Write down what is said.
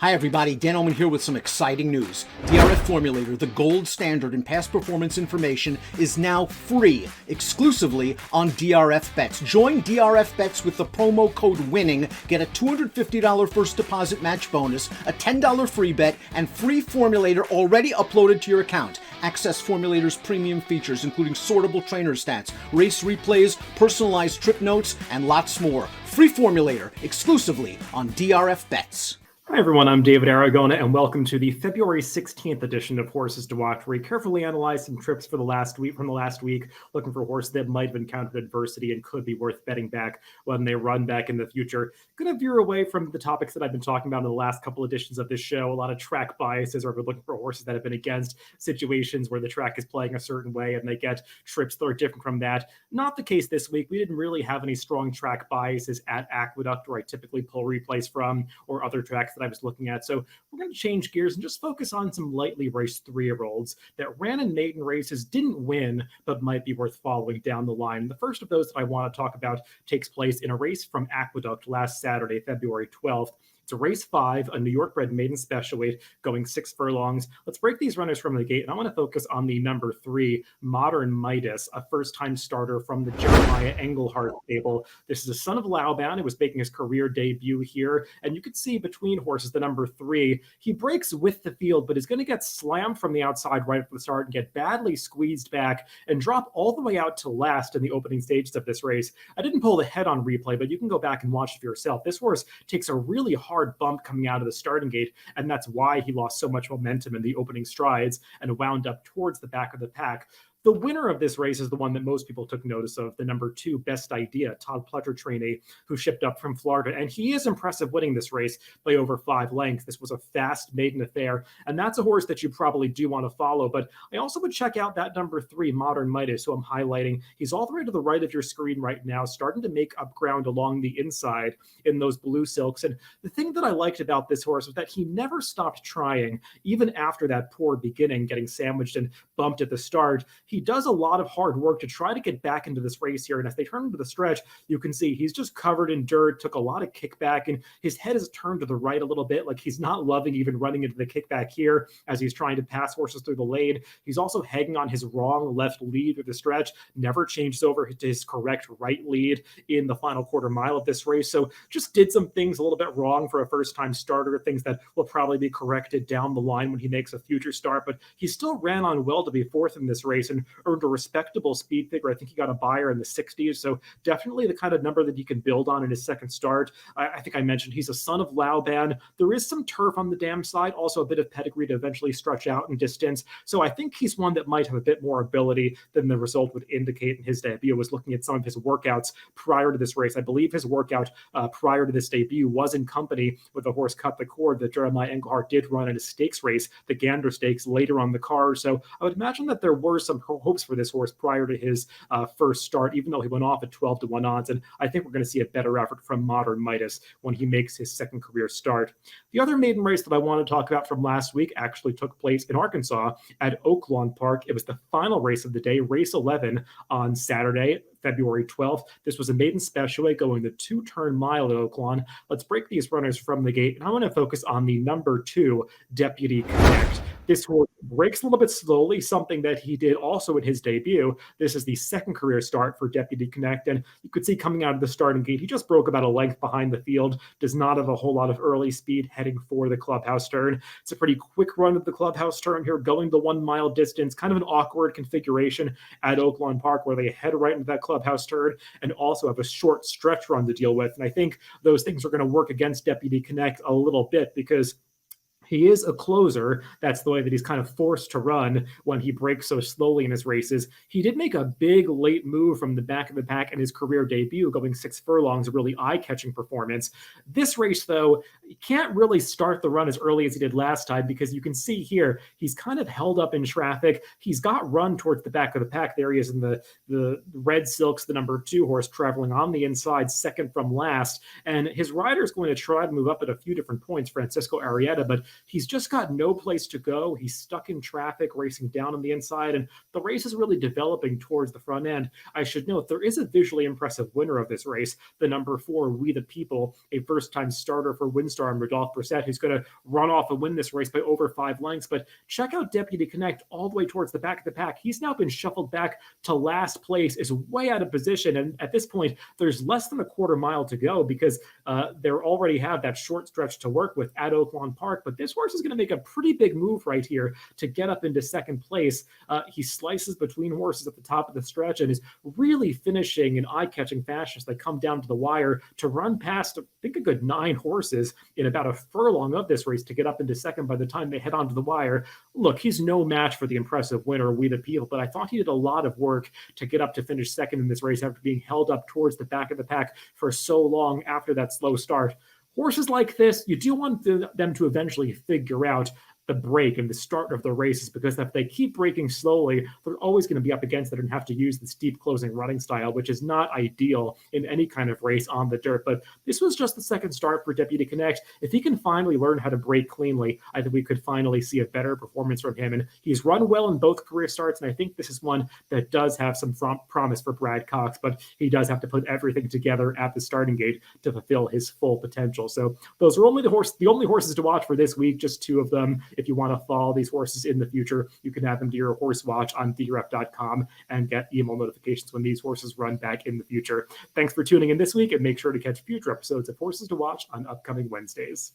Hi everybody, Dan Oman here with some exciting news. DRF Formulator, the gold standard in past performance information, is now free, exclusively on DRF Bets. Join DRF Bets with the promo code WINNING, get a $250 first deposit match bonus, a $10 free bet, and free Formulator already uploaded to your account. Access Formulator's premium features, including sortable trainer stats, race replays, personalized trip notes, and lots more. Free Formulator, exclusively on DRF Bets. Hi everyone, I'm David Aragona, and welcome to the February 16th edition of Horses to Watch, where we carefully analyze some trips from the last week, looking for horses that might have encountered adversity and could be worth betting back when they run back in the future. Going to veer away from the topics that I've been talking about in the last couple editions of this show, a lot of track biases, or we're looking for horses that have been against situations where the track is playing a certain way and they get trips that are different from that. Not the case this week. We didn't really have any strong track biases at Aqueduct, where I typically pull replays from, or other tracks that I was looking at. So we're going to change gears and just focus on some lightly raced 3-year-olds that ran in maiden races, didn't win, but might be worth following down the line. The first of those that I want to talk about takes place in a race from Aqueduct last Saturday, February 12th. It's a race 5, a New York bred maiden special weight going 6 furlongs. Let's break these runners from the gate, and I want to focus on the number 3, Modern Midas, a first-time starter from the Jeremiah Engelhardt stable. This is a son of Laoban who was making his career debut here, and you can see between horses the number 3. He breaks with the field, but is going to get slammed from the outside right at the start and get badly squeezed back and drop all the way out to last in the opening stages of this race. I didn't pull the head on replay, but you can go back and watch it for yourself. This horse takes a really hard bump coming out of the starting gate, and that's why he lost so much momentum in the opening strides and wound up towards the back of the pack. The winner of this race is the one that most people took notice of, the number 2, Best Idea, Todd Pletcher trainee, who shipped up from Florida. And he is impressive winning this race by over 5 lengths. This was a fast maiden affair, and that's a horse that you probably do want to follow. But I also would check out that number 3, Modern Midas, who I'm highlighting. He's all the way to the right of your screen right now, starting to make up ground along the inside in those blue silks. And the thing that I liked about this horse was that he never stopped trying, even after that poor beginning, getting sandwiched and bumped at the start. He does a lot of hard work to try to get back into this race here. And as they turn into the stretch, you can see he's just covered in dirt, took a lot of kickback, and his head is turned to the right a little bit. Like he's not loving even running into the kickback here as he's trying to pass horses through the lane. He's also hanging on his wrong left lead through the stretch, never changes over to his correct right lead in the final quarter mile of this race. So just did some things a little bit wrong for a first-time starter, things that will probably be corrected down the line when he makes a future start. But he still ran on well to be 4th in this race and earned a respectable speed figure. I think he got a buyer in the 60s, so definitely the kind of number that he can build on in his second start. I think I mentioned he's a son of Laoban. There is some turf on the dam side, also a bit of pedigree to eventually stretch out in distance, so I think he's one that might have a bit more ability than the result would indicate in his debut. I was looking at some of his workouts prior to this race. I believe his workout prior to this debut was in company with a horse Cut the Cord that Jeremiah Engelhardt did run in a stakes race, the Gander Stakes, later on the card. So I would imagine that there were some hopes for this horse prior to his first start, even though he went off at 12-1 odds. And I think we're going to see a better effort from Modern Midas when he makes his second career start. The other maiden race that I want to talk about from last week actually took place in Arkansas at Oaklawn Park. It was the final race of the day, race 11 on Saturday, February 12th. This was a maiden specialweight going the 2-turn mile at Oaklawn. Let's break these runners from the gate, and I want to focus on the number 2, Deputy Connect. This horse breaks a little bit slowly, something that he did also in his debut. This is the second career start for Deputy Connect, and you could see coming out of the starting gate, he just broke about a length behind the field, does not have a whole lot of early speed heading for the clubhouse turn. It's a pretty quick run at the clubhouse turn here, going the 1-mile distance, kind of an awkward configuration at Oaklawn Park where they head right into that clubhouse turn and also have a short stretch run to deal with. And I think those things are going to work against Deputy Connect a little bit because he is a closer. That's the way that he's kind of forced to run when he breaks so slowly in his races. He did make a big late move from the back of the pack in his career debut, going 6 furlongs, a really eye-catching performance. This race, though, he can't really start the run as early as he did last time because you can see here, he's kind of held up in traffic. He's got run towards the back of the pack. There he is in the red silks, the number 2 horse traveling on the inside, second from last. And his rider is going to try to move up at a few different points, Francisco Arrieta, but he's just got no place to go. He's stuck in traffic, racing down on the inside, and the race is really developing towards the front end. I should note there is a visually impressive winner of this race, the number 4, We the People, a first-time starter for Windstar and Rodolphe Brissett, who's going to run off and win this race by over 5 lengths. But check out Deputy Connect all the way towards the back of the pack. He's now been shuffled back to last place, is way out of position, and at this point, there's less than a quarter mile to go because they already have that short stretch to work with at Oaklawn Park. But this horse is going to make a pretty big move right here to get up into second place. He slices between horses at the top of the stretch and is really finishing in eye-catching fashion as they come down to the wire to run past, I think, a good 9 horses in about a furlong of this race to get up into second by the time they head onto the wire. Look, he's no match for the impressive winner, We the People, but I thought he did a lot of work to get up to finish second in this race after being held up towards the back of the pack for so long after that slow start. Horses like this, you do want them to eventually figure out the break and the start of the races, because if they keep breaking slowly, they're always going to be up against it and have to use the steep closing running style, which is not ideal in any kind of race on the dirt. But this was just the second start for Deputy Connect. If he can finally learn how to break cleanly, I think we could finally see a better performance from him. And he's run well in both career starts, and I think this is one that does have some promise for Brad Cox, but he does have to put everything together at the starting gate to fulfill his full potential. So those are only the only horses to watch for this week, just 2 of them. If you want to follow these horses in the future, you can add them to your horse watch on DRF.com and get email notifications when these horses run back in the future. Thanks for tuning in this week, and make sure to catch future episodes of Horses to Watch on upcoming Wednesdays.